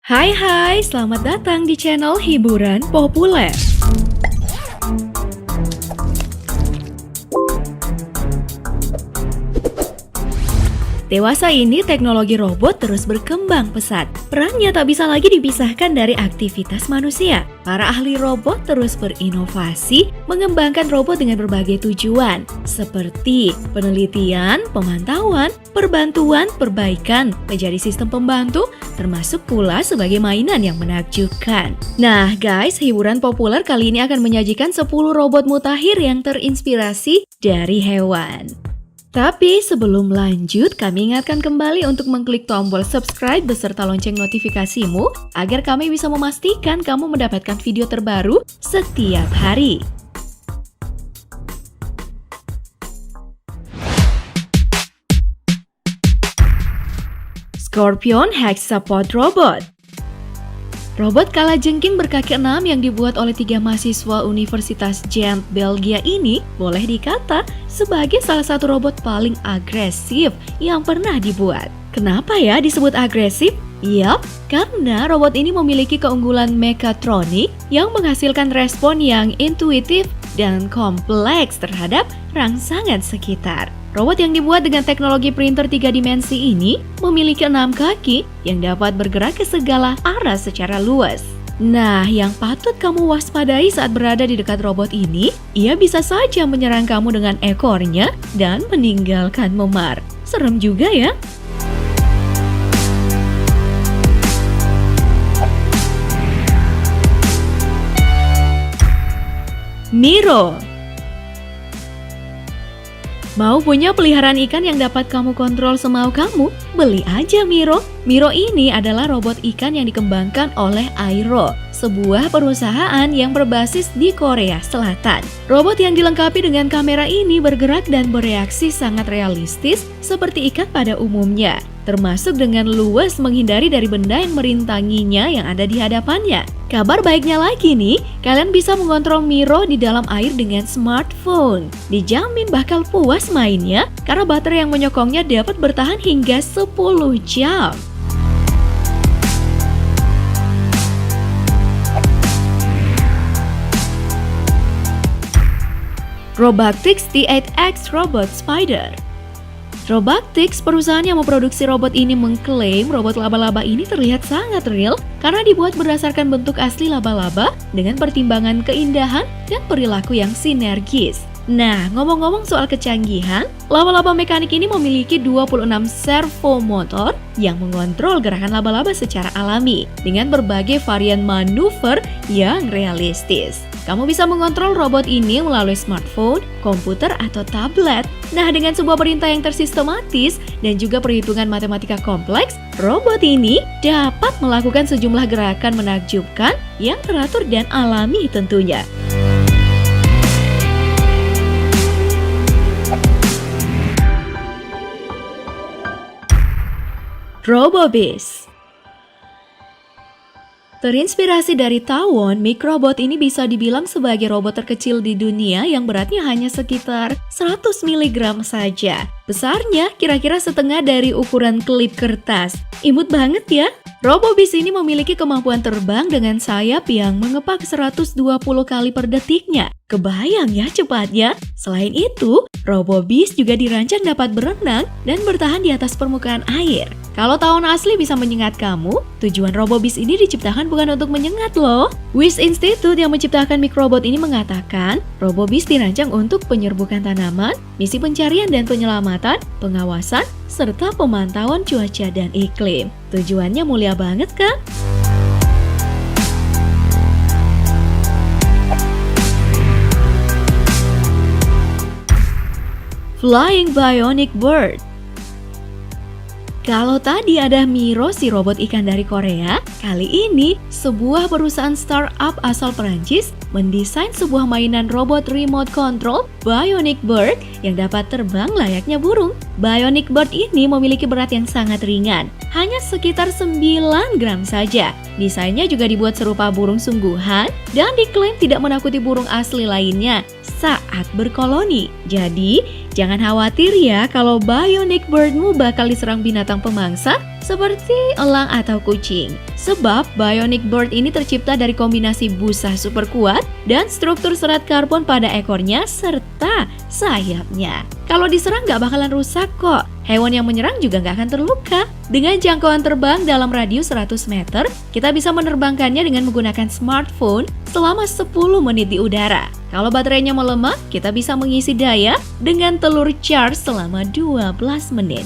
Hai, selamat datang di channel hiburan populer. Dewasa ini teknologi robot terus berkembang pesat. Perannya tak bisa lagi dipisahkan dari aktivitas manusia. Para ahli robot terus berinovasi, mengembangkan robot dengan berbagai tujuan, seperti penelitian, pemantauan, perbantuan, perbaikan, menjadi sistem pembantu, termasuk pula sebagai mainan yang menakjubkan. Nah guys, hiburan populer kali ini akan menyajikan 10 robot mutakhir yang terinspirasi dari hewan. Tapi sebelum lanjut, kami ingatkan kembali untuk mengklik tombol subscribe beserta lonceng notifikasimu agar kami bisa memastikan kamu mendapatkan video terbaru setiap hari. Scorpion Hexapod Robot. Robot kalajengking berkaki 6 yang dibuat oleh 3 mahasiswa Universitas Gent, Belgia ini boleh dikata sebagai salah satu robot paling agresif yang pernah dibuat. Kenapa ya disebut agresif? Yap, karena robot ini memiliki keunggulan mekatronik yang menghasilkan respon yang intuitif dan kompleks terhadap rangsangan sekitar. Robot yang dibuat dengan teknologi printer 3 dimensi ini memiliki 6 kaki yang dapat bergerak ke segala arah secara luas. Nah, yang patut kamu waspadai saat berada di dekat robot ini, ia bisa saja menyerang kamu dengan ekornya dan meninggalkan memar. Serem juga ya? Miro. Mau punya peliharaan ikan yang dapat kamu kontrol semau kamu? Beli aja Miro. Miro ini adalah robot ikan yang dikembangkan oleh Airo, sebuah perusahaan yang berbasis di Korea Selatan. Robot yang dilengkapi dengan kamera ini bergerak dan bereaksi sangat realistis seperti ikan pada umumnya, termasuk dengan luas menghindari dari benda yang merintanginya yang ada di hadapannya. Kabar baiknya lagi nih, kalian bisa mengontrol Miro di dalam air dengan smartphone. Dijamin bakal puas mainnya karena baterai yang menyokongnya dapat bertahan hingga 10 jam. Robactix T8X Robot Spider. Robactix, perusahaan yang memproduksi robot ini, mengklaim robot laba-laba ini terlihat sangat real karena dibuat berdasarkan bentuk asli laba-laba dengan pertimbangan keindahan dan perilaku yang sinergis. Nah, ngomong-ngomong soal kecanggihan, laba-laba mekanik ini memiliki 26 servo motor yang mengontrol gerakan laba-laba secara alami dengan berbagai varian manuver yang realistis. Kamu bisa mengontrol robot ini melalui smartphone, komputer, atau tablet. Nah, dengan sebuah perintah yang tersistematis dan juga perhitungan matematika kompleks, robot ini dapat melakukan sejumlah gerakan menakjubkan yang teratur dan alami tentunya. RoboBeast. Terinspirasi dari tawon, Microbot ini bisa dibilang sebagai robot terkecil di dunia yang beratnya hanya sekitar 100 mg saja. Besarnya kira-kira setengah dari ukuran klip kertas. Imut banget ya? RoboBeast ini memiliki kemampuan terbang dengan sayap yang mengepak 120 kali per detiknya. Kebayang ya cepatnya? Selain itu, RoboBeast juga dirancang dapat berenang dan bertahan di atas permukaan air. Kalau tawon asli bisa menyengat kamu, tujuan RoboBeast ini diciptakan bukan untuk menyengat loh. Wyss Institute yang menciptakan Microbot ini mengatakan, RoboBeast dirancang untuk penyerbukan tanaman, misi pencarian dan penyelamatan, pengawasan, serta pemantauan cuaca dan iklim. Tujuannya mulia banget kan? Flying Bionic Bird. Kalau tadi ada Miro, si robot ikan dari Korea, kali ini sebuah perusahaan startup asal Perancis mendesain sebuah mainan robot remote control Bionic Bird yang dapat terbang layaknya burung. Bionic Bird ini memiliki berat yang sangat ringan, hanya sekitar 9 gram saja. Desainnya juga dibuat serupa burung sungguhan dan diklaim tidak menakuti burung asli lainnya saat saat berkoloni. Jadi, jangan khawatir ya kalau bionic birdmu bakal diserang binatang pemangsa seperti elang atau kucing. Sebab bionic bird ini tercipta dari kombinasi busa super kuat dan struktur serat karbon pada ekornya serta sayapnya. Kalau diserang nggak bakalan rusak kok. Hewan yang menyerang juga nggak akan terluka. Dengan jangkauan terbang dalam radius 100 meter, kita bisa menerbangkannya dengan menggunakan smartphone selama 10 menit di udara. Kalau baterainya melemah, kita bisa mengisi daya dengan telur charge selama 12 menit.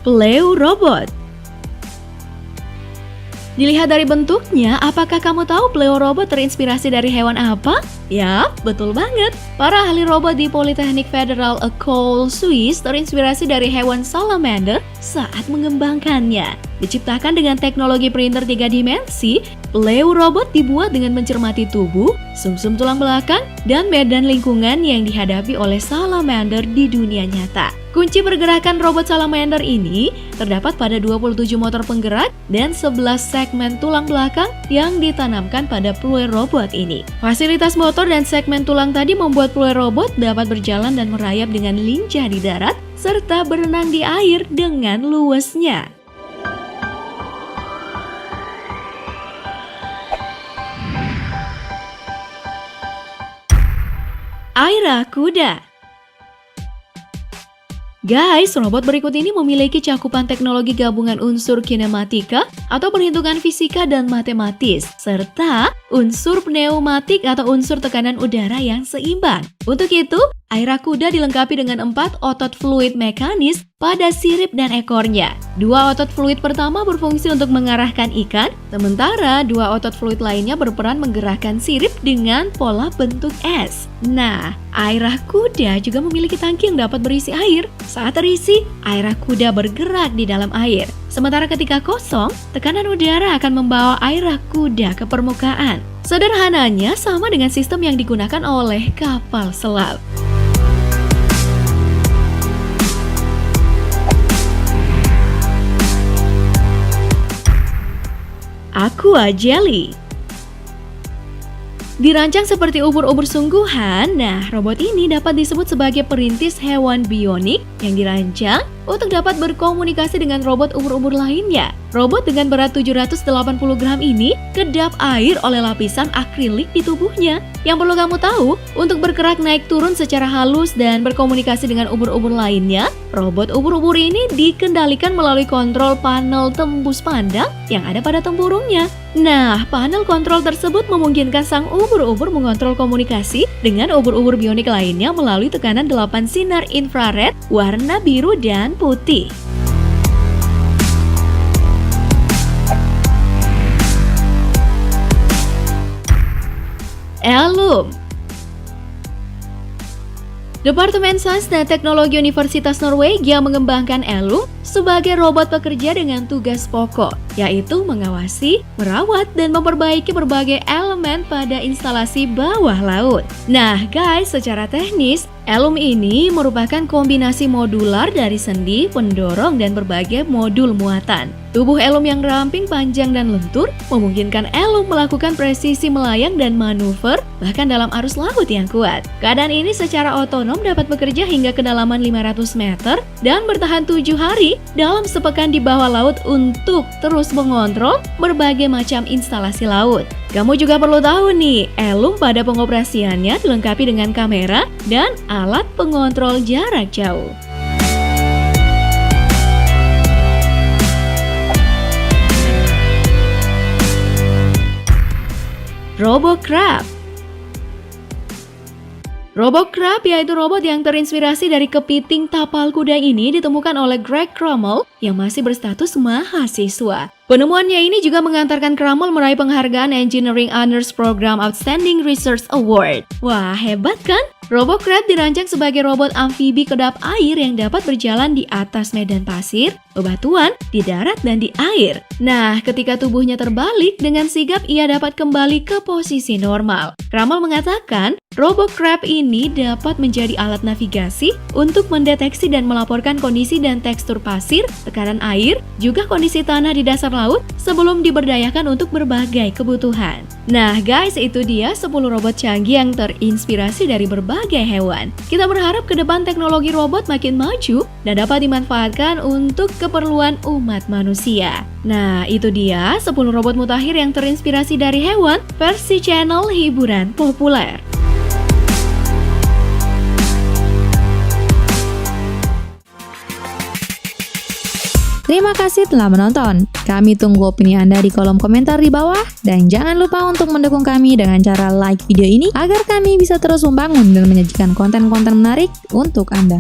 Pleo Robot. Dilihat dari bentuknya, apakah kamu tahu Pleo Robot terinspirasi dari hewan apa? Yap, betul banget. Para ahli robot di Polytechnic Federal École Suisse terinspirasi dari hewan salamander saat mengembangkannya. Diciptakan dengan teknologi printer 3 dimensi, Pleo Robot dibuat dengan mencermati tubuh, sumsum tulang belakang, dan medan lingkungan yang dihadapi oleh salamander di dunia nyata. Kunci pergerakan robot salamander ini terdapat pada 27 motor penggerak dan 11 segmen tulang belakang yang ditanamkan pada Pleo Robot ini. Fasilitas motor dan segmen tulang tadi membuat Pleo Robot dapat berjalan dan merayap dengan lincah di darat serta berenang di air dengan luwesnya. Aira Kuda. Guys, robot berikut ini memiliki cakupan teknologi gabungan unsur kinematika atau perhitungan fisika dan matematis, serta unsur pneumatik atau unsur tekanan udara yang seimbang. Untuk itu, Aira Kuda dilengkapi dengan 4 otot fluid mekanis pada sirip dan ekornya. 2 otot fluid pertama berfungsi untuk mengarahkan ikan, sementara 2 otot fluid lainnya berperan menggerakkan sirip dengan pola bentuk S. Nah, Aira Kuda juga memiliki tangki yang dapat berisi air. Saat terisi, Aira Kuda bergerak di dalam air. Sementara ketika kosong, tekanan udara akan membawa Aira Kuda ke permukaan. Sederhananya sama dengan sistem yang digunakan oleh kapal selam. Aqua Jelly. Dirancang seperti ubur-ubur sungguhan, nah robot ini dapat disebut sebagai perintis hewan bionik yang dirancang untuk dapat berkomunikasi dengan robot ubur-ubur lainnya. Robot dengan berat 780 gram ini kedap air oleh lapisan akrilik di tubuhnya. Yang perlu kamu tahu, untuk bergerak naik turun secara halus dan berkomunikasi dengan ubur-ubur lainnya, robot ubur-ubur ini dikendalikan melalui kontrol panel tembus pandang yang ada pada tempurungnya. Nah, panel kontrol tersebut memungkinkan sang ubur-ubur mengontrol komunikasi dengan ubur-ubur bionik lainnya melalui tekanan 8 sinar infrared warna biru dan putih. Elum. Departemen Sains dan Teknologi Universitas Norwegia mengembangkan Elum sebagai robot pekerja dengan tugas pokok, yaitu mengawasi, merawat, dan memperbaiki berbagai elemen pada instalasi bawah laut. Nah guys, secara teknis, Elum ini merupakan kombinasi modular dari sendi, pendorong, dan berbagai modul muatan. Tubuh Elum yang ramping, panjang, dan lentur memungkinkan Elum melakukan presisi melayang dan manuver bahkan dalam arus laut yang kuat. Keadaan ini secara otonom dapat bekerja hingga kedalaman 500 meter dan bertahan 7 hari dalam sepekan di bawah laut untuk terus mengontrol berbagai macam instalasi laut. Kamu juga perlu tahu nih, Elum pada pengoperasiannya dilengkapi dengan kamera dan alat pengontrol jarak jauh. RoboCrab. RoboCrab yaitu robot yang terinspirasi dari kepiting tapal kuda ini ditemukan oleh Greg Crummell yang masih berstatus mahasiswa. Penemuannya ini juga mengantarkan Kramel meraih penghargaan Engineering Honors Program Outstanding Research Award. Wah, hebat kan? RoboCrab dirancang sebagai robot amfibi kedap air yang dapat berjalan di atas medan pasir, bebatuan, di darat, dan di air. Nah, ketika tubuhnya terbalik, dengan sigap ia dapat kembali ke posisi normal. Kramel mengatakan, RoboCrab ini dapat menjadi alat navigasi untuk mendeteksi dan melaporkan kondisi dan tekstur pasir, tekanan air, juga kondisi tanah di dasar laut sebelum diberdayakan untuk berbagai kebutuhan. Nah guys, itu dia 10 robot canggih yang terinspirasi dari berbagai hewan. Kita berharap ke depan teknologi robot makin maju dan dapat dimanfaatkan untuk keperluan umat manusia. Nah, itu dia 10 robot mutakhir yang terinspirasi dari hewan versi channel hiburan populer. Terima kasih telah menonton. Kami tunggu opini Anda di kolom komentar di bawah. Dan jangan lupa untuk mendukung kami dengan cara like video ini agar kami bisa terus membangun dan menyajikan konten-konten menarik untuk Anda.